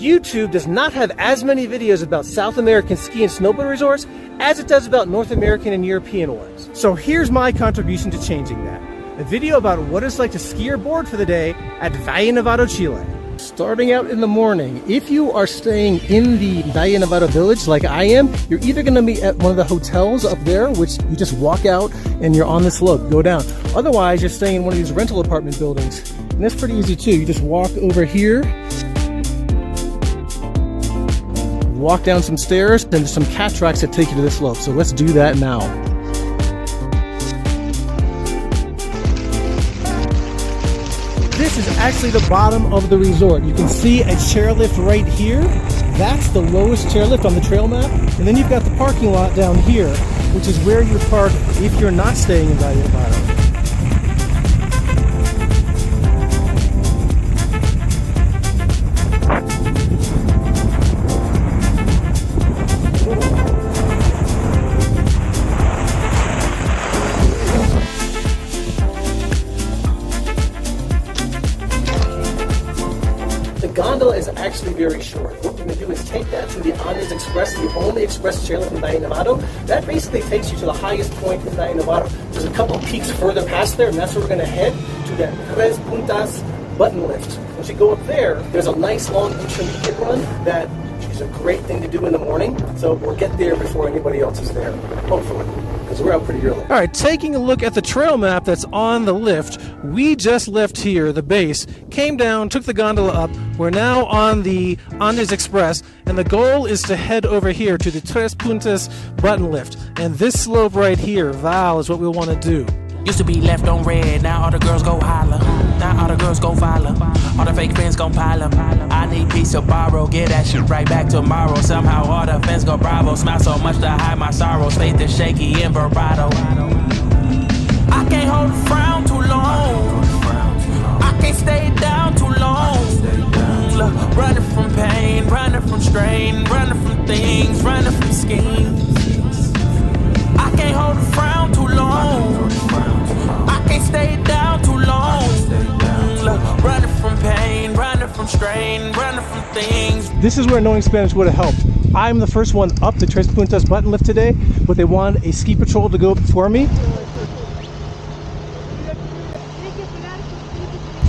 YouTube does not have as many videos about South American ski and snowboard resorts as it does about North American and European ones. So here's my contribution to changing that. A video about what it's like to ski or board for the day at Valle Nevado, Chile. Starting out in the morning, if you are staying in the Valle Nevado village like I am, you're either going to be at one of the hotels up there, which you just walk out and you're on the slope, go down. Otherwise, you're staying in one of these rental apartment buildings. And that's pretty easy too. You just walk over here, walk down some stairs, and there's some cat tracks that take you to the slope. So let's do that now. This is actually the bottom of the resort. You can see a chairlift right here. That's the lowest chairlift on the trail map. And then you've got the parking lot down here, which is where you park if you're not staying in Valle Nevado. The gondola is actually very short. What we're going to do is take that to the Andes Express, the only express chairlift in Valle Nevado. That basically takes you to the highest point in Valle Nevado. There's a couple of peaks further past there, and that's where we're going to head to that trespuntas button lift. Once you go up there, there's a nice long intermediate run that is a great thing to do in the morning. So we'll get there before anybody else is there, hopefully, because we're out pretty early. All right, taking a look at the trail map that's on the lift, we just left here, the base, came down, took the gondola up. We're now on the Andes Express, and the goal is to head over here to the Trespuntas button lift. And this slope right here, Val, is what we want to do. Used to be left on red, now all the girls go holler. Now all the girls go follow. All the fake fans gon' pile up. I need peace to borrow, get that shit right back tomorrow. Somehow all the fans go bravo. Smile so much to hide my sorrows. Faith is shaky in vibrato. I can't hold a frown too long. I can't stay down too long. Look, running from pain, running from strain, running from things, running from schemes. I can't hold a frown too long. I can't stay down too long. Look, running from pain, running from strain, running from things. This is where knowing Spanish would have helped. I'm the first one up the Trespuntas button lift today, but they wanted a ski patrol to go before me.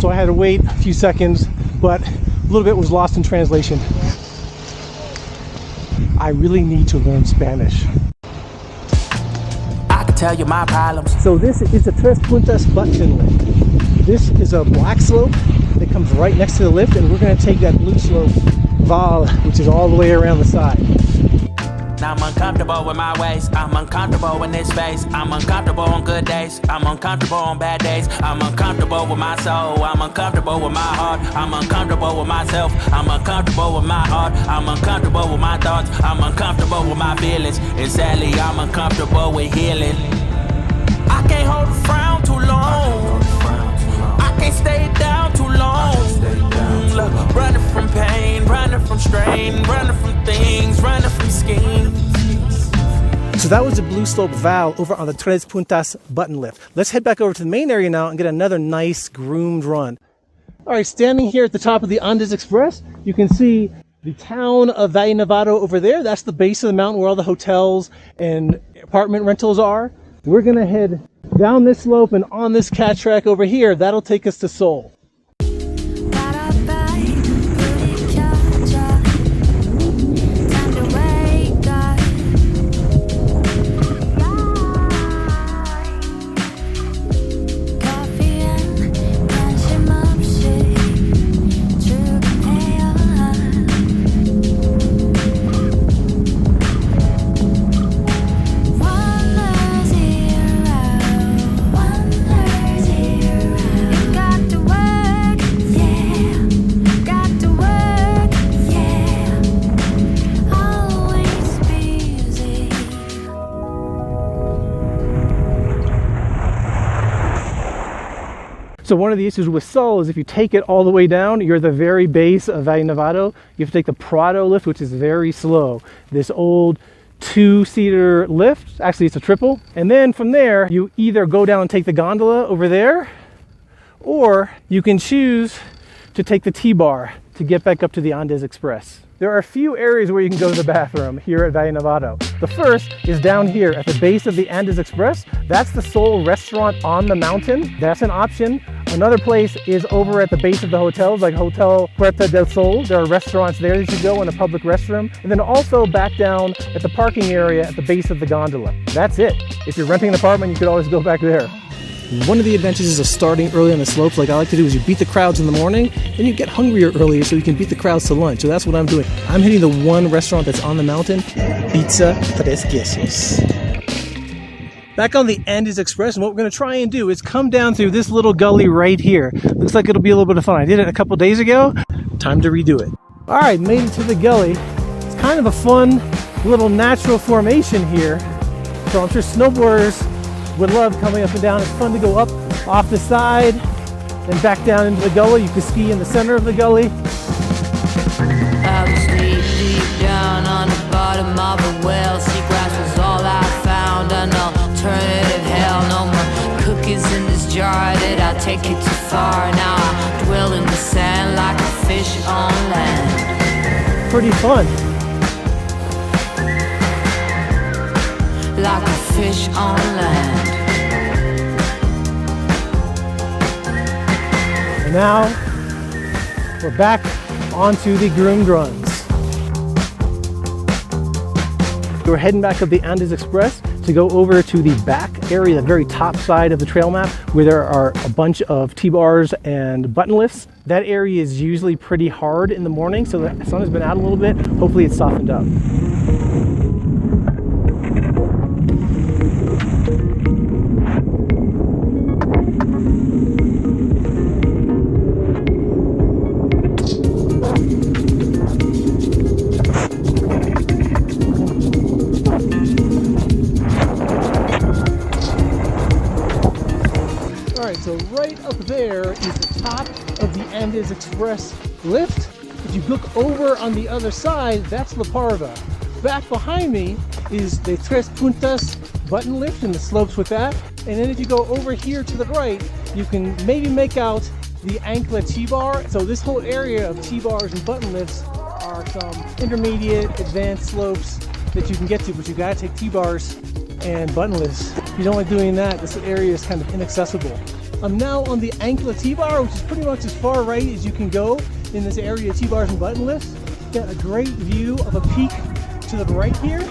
So I had to wait a few seconds, but a little bit was lost in translation. I really need to learn Spanish. I can tell you my problems. So this is the Trespuntas button lift. This is a black slope that comes right next to the lift, and we're going to take that blue slope, Val, which is all the way around the side. I'm uncomfortable with my ways. I'm uncomfortable in this space. I'm uncomfortable on good days. I'm uncomfortable on bad days. I'm uncomfortable with my soul. I'm uncomfortable with my heart. I'm uncomfortable with myself. I'm uncomfortable with my heart. I'm uncomfortable with my thoughts. I'm uncomfortable with my feelings. And sadly, I'm uncomfortable with healing. I can't hold a frown too long. I can't stay down too long. Look, running from pain, running from strain, running from things, running from schemes. So that was the blue slope Val over on the Trespuntas button lift. Let's head back over to the main area now and get another nice groomed run. All right, standing here at the top of the Andes Express, you can see the town of Valle Nevado over there. That's the base of the mountain where all the hotels and apartment rentals are. We're gonna head down this slope and on this cat track over here. That'll take us to Seoul. So one of the issues with Seoul is if you take it all the way down, you're at the very base of Valle Nevado. You have to take the Prado lift, which is very slow. This old two-seater lift, actually it's a triple. And then from there, you either go down and take the gondola over there, or you can choose to take the T-bar. to get back up to the Andes Express. There are a few areas where you can go to the bathroom here at Valle Nevado. The first is down here at the base of the Andes Express. That's the sole restaurant on the mountain. That's an option. Another place is over at the base of the hotels, like Hotel Puerta del Sol. There are restaurants there that you go and a public restroom. And then also back down at the parking area at the base of the gondola. That's it. If you're renting an apartment, you could always go back there. One of the advantages of starting early on the slopes, like I like to do, is you beat the crowds in the morning, and you get hungrier earlier so you can beat the crowds to lunch. So that's what I'm doing. I'm hitting the one restaurant that's on the mountain, Pizza Tres Quesos. Back on the Andes Express, and what we're going to try and do is come down through this little gully right here. Looks like it'll be a little bit of fun. I did it a couple days ago. Time to redo it. All right, made it to the gully. It's kind of a fun little natural formation here. So I'm sure snowboarders would love coming up and down. It's fun to go up off the side and back down into the gully. You can ski in the center of the gully. I was deep down on the bottom of a well. Seagrass was all I found. An alternative hell. No more cookies in this jar. Did I take it too far? Now I dwell in the sand like a fish on land. Pretty fun. Like a fish on land. And now we're back onto the groomed runs. We're heading back up the Andes Express to go over to the back area, the very top side of the trail map, where there are a bunch of T-bars and button lifts. That area is usually pretty hard in the morning, so the sun has been out a little bit. Hopefully it's softened up. So right up there is the top of the Andes Express lift. If you look over on the other side, that's the Parva. Back behind me is the trespuntas button lift and the slopes with that. And then if you go over here to the right, you can maybe make out the Ancla T-bar. So this whole area of T-bars and button lifts are some intermediate advanced slopes that you can get to, but you gotta take T-bars and button lifts. If you don't like doing that, this area is kind of inaccessible. I'm now on the Ancla T-bar, which is pretty much as far right as you can go in this area of T-bars and button lifts. Got a great view of a peak to the right here.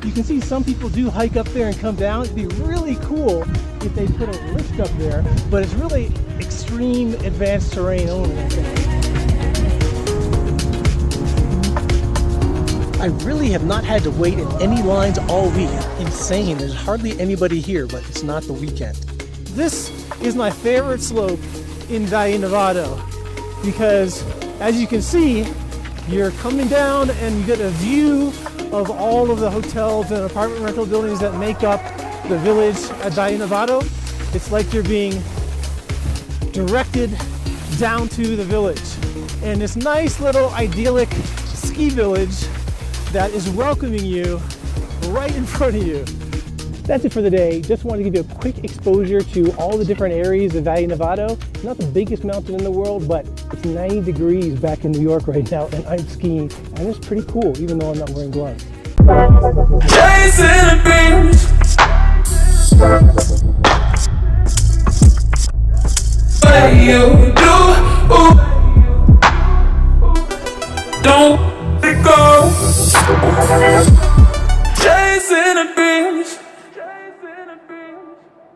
You can see some people do hike up there and come down. It'd be really cool if they put a lift up there, but it's really extreme advanced terrain only, I think. I really have not had to wait in any lines all week. Insane, there's hardly anybody here, but it's not the weekend. This is my favorite slope in Valle Nevado because, as you can see, you're coming down and you get a view of all of the hotels and apartment rental buildings that make up the village at Valle Nevado. It's like you're being directed down to the village. And this nice little idyllic ski village that is welcoming you right in front of you. That's it for the day. Just wanted to give you a quick exposure to all the different areas of Valle Nevado. It's not the biggest mountain in the world, but it's 90 degrees back in New York right now, and I'm skiing, and it's pretty cool, even though I'm not wearing gloves. Chasing beams. What you do? Don't let go.